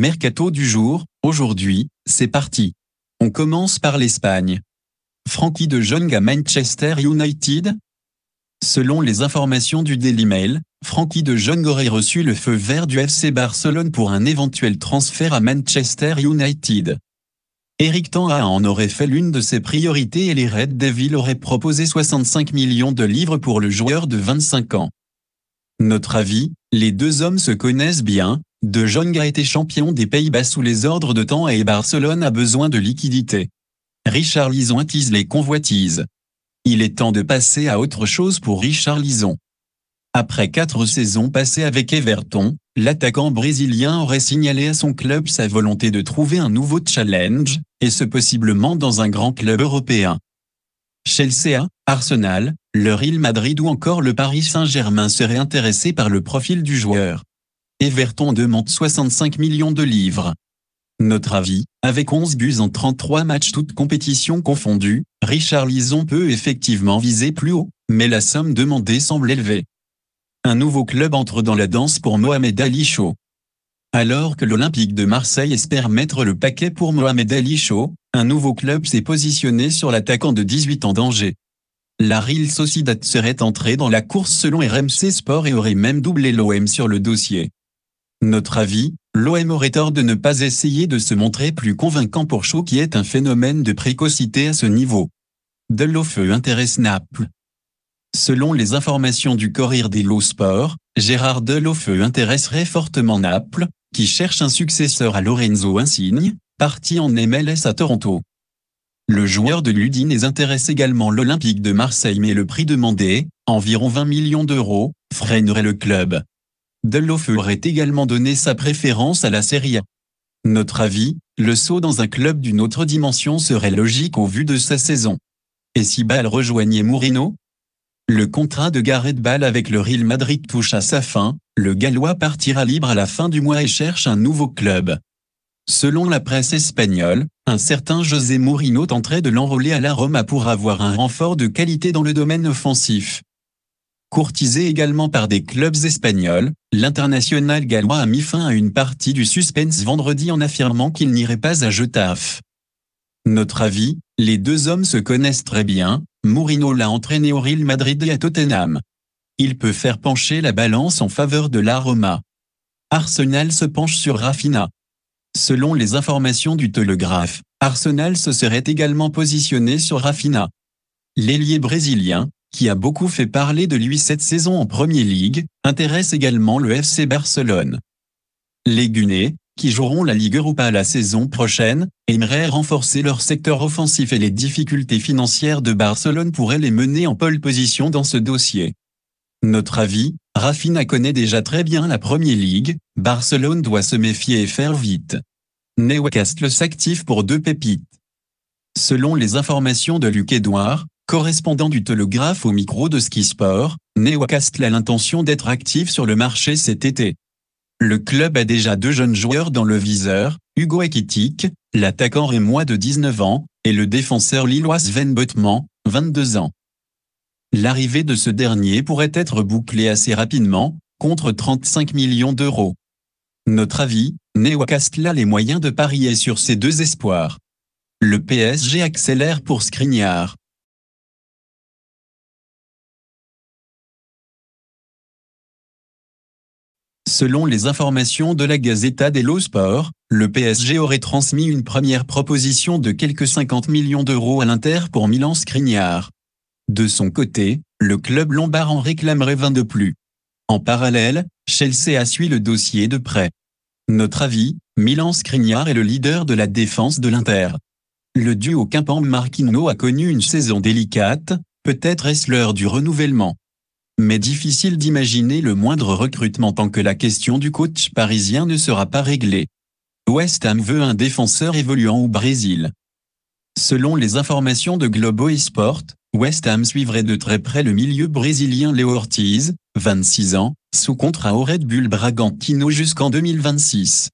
Mercato du jour, aujourd'hui, c'est parti. On commence par l'Espagne. Frenkie de Jong à Manchester United? Selon les informations du Daily Mail, Frenkie de Jong aurait reçu le feu vert du FC Barcelone pour un éventuel transfert à Manchester United. Eric Ten Hag en aurait fait l'une de ses priorités et les Red Devils auraient proposé 65 millions de livres pour le joueur de 25 ans. Notre avis, les deux hommes se connaissent bien. De Jong a été champion des Pays-Bas sous les ordres de Ten Hag et Barcelone a besoin de liquidités. Richarlison attise les convoitises. Il est temps de passer à autre chose pour Richarlison. Après 4 saisons passées avec Everton, l'attaquant brésilien aurait signalé à son club sa volonté de trouver un nouveau challenge, et ce possiblement dans un grand club européen. Chelsea, Arsenal, le Real Madrid ou encore le Paris Saint-Germain seraient intéressés par le profil du joueur. Everton demande 65 millions de livres. Notre avis, avec 11 buts en 33 matchs toutes compétitions confondues, Richarlison peut effectivement viser plus haut, mais la somme demandée semble élevée. Un nouveau club entre dans la danse pour Mohamed Ali Sow. Alors que l'Olympique de Marseille espère mettre le paquet pour Mohamed Ali Sow, un nouveau club s'est positionné sur l'attaquant de 18 ans d'Angers. La Real Sociedad serait entrée dans la course selon RMC Sport et aurait même doublé l'OM sur le dossier. Notre avis, l'OM aurait tort de ne pas essayer de se montrer plus convaincant pour Sow qui est un phénomène de précocité à ce niveau. Deulofeu intéresse Naples. Selon les informations du Corriere dello Sport, Gérard Deulofeu intéresserait fortement Naples, qui cherche un successeur à Lorenzo Insigne, parti en MLS à Toronto. Le joueur de l'Udinese intéresse également l'Olympique de Marseille mais le prix demandé, environ 20 millions d'euros, freinerait le club. Deulofeu aurait également donné sa préférence à la Serie A. Notre avis, le saut dans un club d'une autre dimension serait logique au vu de sa saison. Et si Bale rejoignait Mourinho? Le contrat de Gareth Bale avec le Real Madrid touche à sa fin, le Gallois partira libre à la fin du mois et cherche un nouveau club. Selon la presse espagnole, un certain José Mourinho tenterait de l'enrôler à la Roma pour avoir un renfort de qualité dans le domaine offensif. Courtisé également par des clubs espagnols, l'international gallois a mis fin à une partie du suspense vendredi en affirmant qu'il n'irait pas à Getafe. Notre avis, les deux hommes se connaissent très bien, Mourinho l'a entraîné au Real Madrid et à Tottenham. Il peut faire pencher la balance en faveur de la Roma. Arsenal se penche sur Raphinha. Selon les informations du Telegraph, Arsenal se serait également positionné sur Raphinha. L'ailier brésilien, qui a beaucoup fait parler de lui cette saison en Premier League, intéresse également le FC Barcelone. Les Gunners, qui joueront la Ligue Europa la saison prochaine, aimeraient renforcer leur secteur offensif et les difficultés financières de Barcelone pourraient les mener en pole position dans ce dossier. Notre avis, Raphinha connaît déjà très bien la Premier League, Barcelone doit se méfier et faire vite. Newcastle s'active pour 2 pépites. Selon les informations de Luc Edouard, correspondant du Telegraph au micro de Ski Sport, Newcastle a l'intention d'être actif sur le marché cet été. Le club a déjà 2 jeunes joueurs dans le viseur, Hugo Ekitike, l'attaquant rémois de 19 ans, et le défenseur lillois Sven Botman, 22 ans. L'arrivée de ce dernier pourrait être bouclée assez rapidement, contre 35 millions d'euros. Notre avis, Newcastle a les moyens de parier sur ces 2 espoirs. Le PSG accélère pour Skriniar. Selon les informations de la Gazzetta dello Sport, le PSG aurait transmis une première proposition de quelques 50 millions d'euros à l'Inter pour Milan Skriniar. De son côté, le club lombard en réclamerait 20 de plus. En parallèle, Chelsea a suivi le dossier de près. Notre avis, Milan Skriniar est le leader de la défense de l'Inter. Le duo Kimpembe-Marquinhos a connu une saison délicate, peut-être est-ce l'heure du renouvellement. Mais difficile d'imaginer le moindre recrutement tant que la question du coach parisien ne sera pas réglée. West Ham veut un défenseur évoluant au Brésil. Selon les informations de Globo Esporte, West Ham suivrait de très près le milieu brésilien Léo Ortiz, 26 ans, sous contrat au Red Bull Bragantino jusqu'en 2026.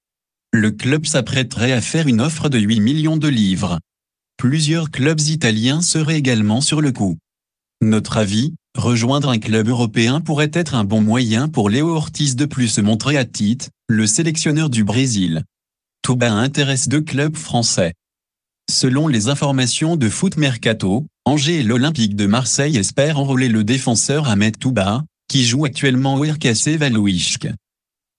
Le club s'apprêterait à faire une offre de 8 millions de livres. Plusieurs clubs italiens seraient également sur le coup. Notre avis, rejoindre un club européen pourrait être un bon moyen pour Léo Ortiz de plus se montrer à titre, le sélectionneur du Brésil. Touba intéresse 2 clubs français. Selon les informations de Foot Mercato, Angers et l'Olympique de Marseille espèrent enrôler le défenseur Ahmed Touba, qui joue actuellement au RKC Waalwijk.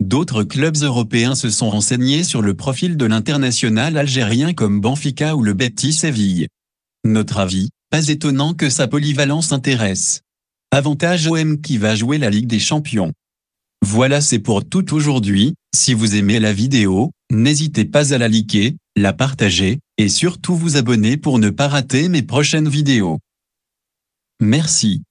D'autres clubs européens se sont renseignés sur le profil de l'international algérien comme Benfica ou le Betis Séville. Notre avis, pas étonnant que sa polyvalence intéresse. Avantage OM qui va jouer la Ligue des Champions. Voilà, c'est pour tout aujourd'hui. Si vous aimez la vidéo, n'hésitez pas à la liker, la partager, et surtout vous abonner pour ne pas rater mes prochaines vidéos. Merci.